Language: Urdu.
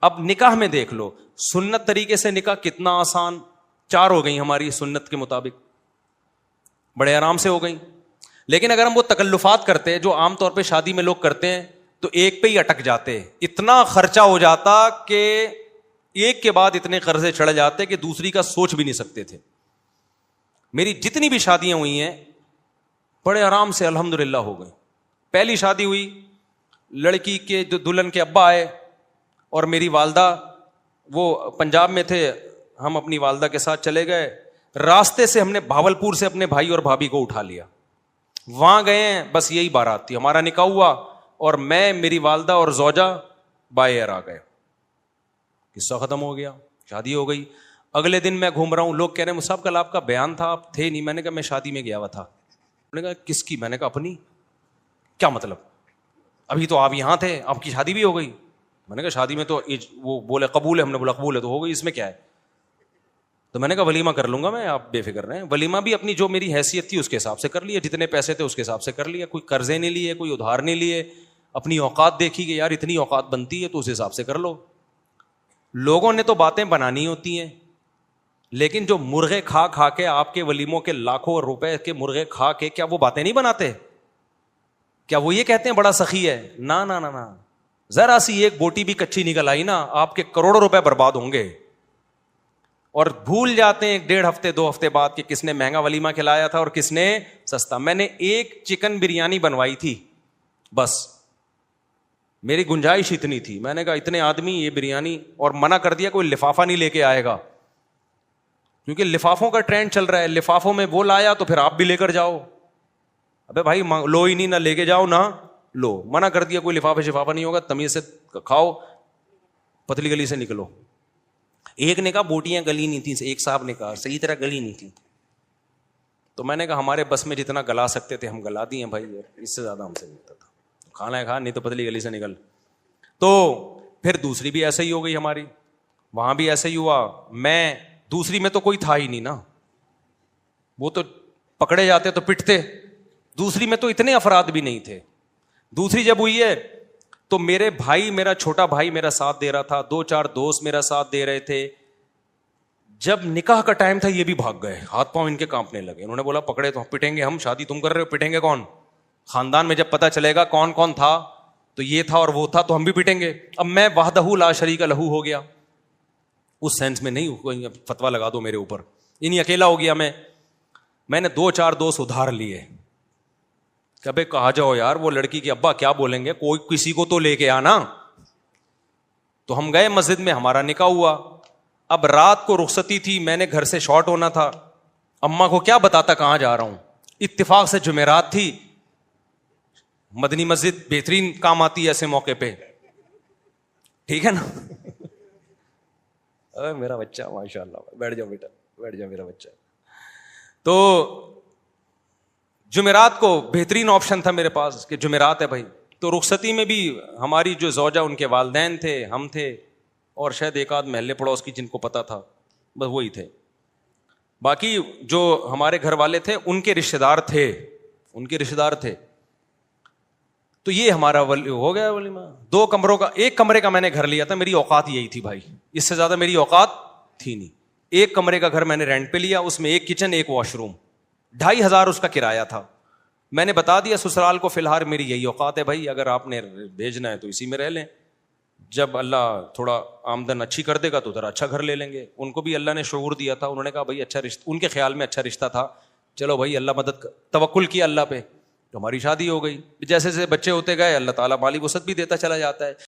اب نکاح میں دیکھ لو, سنت طریقے سے نکاح کتنا آسان, 4 ہو گئی ہماری سنت کے مطابق, بڑے آرام سے ہو گئی. لیکن اگر ہم وہ تکلفات کرتے جو عام طور پہ شادی میں لوگ کرتے ہیں تو ایک پہ ہی اٹک جاتے, اتنا خرچہ ہو جاتا کہ ایک کے بعد اتنے قرضے چڑھ جاتے کہ دوسری کا سوچ بھی نہیں سکتے تھے. میری جتنی بھی شادیاں ہوئی ہیں بڑے آرام سے الحمدللہ ہو گئی. پہلی شادی ہوئی, لڑکی کے جو دلہن کے ابا آئے اور میری والدہ, وہ پنجاب میں تھے, ہم اپنی والدہ کے ساتھ چلے گئے. راستے سے ہم نے بھاولپور سے اپنے بھائی اور بھابھی کو اٹھا لیا, وہاں گئے ہیں, بس یہی بارات تھی, ہمارا نکاح ہوا اور میں, میری والدہ اور زوجہ بائی ایئر آ گئے. قصہ ختم ہو گیا, شادی ہو گئی. اگلے دن میں گھوم رہا ہوں, لوگ کہہ رہے ہیں صاحب کل آپ کا بیان تھا, آپ تھے نہیں. میں نے کہا میں شادی میں گیا ہوا تھا. انہوں نے کہا کس کی؟ میں نے کہا اپنی. کیا مطلب؟ ابھی تو آپ یہاں تھے, آپ کی شادی بھی ہو گئی. میں نے کہا شادی میں تو وہ بولے قبول ہے, ہم نے بولا قبول ہے تو ہو گئی, اس میں کیا ہے. تو میں نے کہا ولیمہ کر لوں گا میں, آپ بے فکر رہیں. ولیمہ بھی اپنی جو میری حیثیت تھی اس کے حساب سے کر لیا, جتنے پیسے تھے اس کے حساب سے کر لیا, کوئی قرضے نہیں لیے, کوئی ادھار نہیں لیے, اپنی اوقات دیکھی کہ یار اتنی اوقات بنتی ہے تو اس حساب سے کر لو. لوگوں نے تو باتیں بنانی ہوتی ہیں, لیکن جو مرغے کھا کھا کے آپ کے ولیموں کے لاکھوں روپے کے مرغے کھا کے, کیا وہ باتیں نہیں بناتے؟ کیا وہ یہ کہتے ہیں بڑا سخی ہے؟ نا نا نا نا, ذرا سی ایک بوٹی بھی کچی نکل آئی نا, آپ کے کروڑوں روپے برباد ہوں گے. اور بھول جاتے ہیں 1.5 ہفتے 2 ہفتے بعد کہ کس نے مہنگا ولیمہ کھلایا تھا اور کس نے سستا. میں نے ایک چکن بریانی بنوائی تھی بس, میری گنجائش اتنی تھی. میں نے کہا اتنے آدمی یہ بریانی, اور منع کر دیا کوئی لفافہ نہیں لے کے آئے گا, کیونکہ لفافوں کا ٹرینڈ چل رہا ہے. لفافوں میں وہ لایا تو پھر آپ بھی لے کر جاؤ. ابے بھائی لو ہی نہیں, نہ لے کے جاؤ نہ لو. منع کر دیا کوئی لفافہ شفافہ نہیں ہوگا, تمیز سے کھاؤ, پتلی گلی سے نکلو. ایک نے کہا بوٹیاں گلی نہیں تھیں, ایک صاحب نے کہا صحیح طرح گلی نہیں تھی. تو میں نے کہا ہمارے بس میں جتنا گلا سکتے تھے ہم گلا دیے بھائی, اس سے زیادہ ہم سے ملتا تھا. کھانا ہے کھا, نہیں تو پتلی گلی سے نکل. تو پھر دوسری بھی ایسے ہی ہو گئی ہماری, وہاں بھی ایسے ہی ہوا. میں دوسری میں تو کوئی تھا ہی نہیں نا, وہ تو پکڑے جاتے تو پٹتے. دوسری میں تو اتنے افراد بھی نہیں تھے. دوسری جب ہوئی ہے تو میرے بھائی, میرا چھوٹا بھائی میرا ساتھ دے رہا تھا, 2-4 دوست میرا ساتھ دے رہے تھے. جب نکاح کا ٹائم تھا یہ بھی بھاگ گئے, ہاتھ پاؤں ان کے کانپنے لگے. انہوں نے بولا پکڑے تو پٹیں گے ہم, شادی تم کر رہے ہو, پٹیں گے کون؟ خاندان میں جب پتہ چلے گا کون کون تھا تو یہ تھا اور وہ تھا تو ہم بھی پٹیں گے. اب میں وحدہ لا شریک لہ ہو گیا, اس سینس میں نہیں فتوا لگا دو میرے اوپر, انہیں اکیلا ہو گیا. میں نے 2-4 دوست ادھار لیے کہ بھائی کہا جاؤ یار, وہ لڑکی کے ابا کیا بولیں گے, کوئی کسی کو تو لے کے آنا. تو ہم گئے مسجد میں, ہمارا نکاح ہوا. اب رات کو رخصتی تھی, میں نے گھر سے شارٹ ہونا تھا, اماں کو کیا بتاتا کہاں جا رہا ہوں. اتفاق سے جمعرات تھی, مدنی مسجد بہترین کام آتی ہے ایسے موقع پہ, ٹھیک ہے نا. میرا بچہ ماشاء اللہ, بیٹھ جاؤ بیٹا, بیٹھ جاؤ میرا بچہ. تو جمعرات کو بہترین آپشن تھا میرے پاس کہ جمعرات ہے بھائی. تو رخصتی میں بھی ہماری جو زوجہ, ان کے والدین تھے, ہم تھے, اور شاید ایک آدھ محلے پڑوس کی جن کو پتا تھا, بس وہی تھے. باقی جو ہمارے گھر والے تھے ان کے رشتے دار تھے, ان کے رشتے دار تھے. تو یہ ہمارا ہو گیا ولیمہ. 2 کمروں کا, 1 کمرے کا میں نے گھر لیا تھا, میری اوقات یہی تھی بھائی, اس سے زیادہ میری اوقات تھی نہیں. 1 کمرے کا گھر میں نے رینٹ پہ لیا, اس میں 1 کچن 1 واش روم, 2500 اس کا کرایہ تھا. میں نے بتا دیا سسرال کو فی الحال میری یہی اوقات ہے بھائی, اگر آپ نے بھیجنا ہے تو اسی میں رہ لیں, جب اللہ تھوڑا آمدن اچھی کر دے گا تو ذرا اچھا گھر لے لیں گے. ان کو بھی اللہ نے شعور دیا تھا, انہوں نے کہا بھائی اچھا رشتہ, ان کے خیال میں اچھا رشتہ تھا, چلو بھائی اللہ مدد, توکل کیا اللہ پہ, تو ہماری شادی ہو گئی. جیسے جیسے بچے ہوتے گئے اللہ تعالیٰ مالی وسعت بھی دیتا چلا جاتا ہے.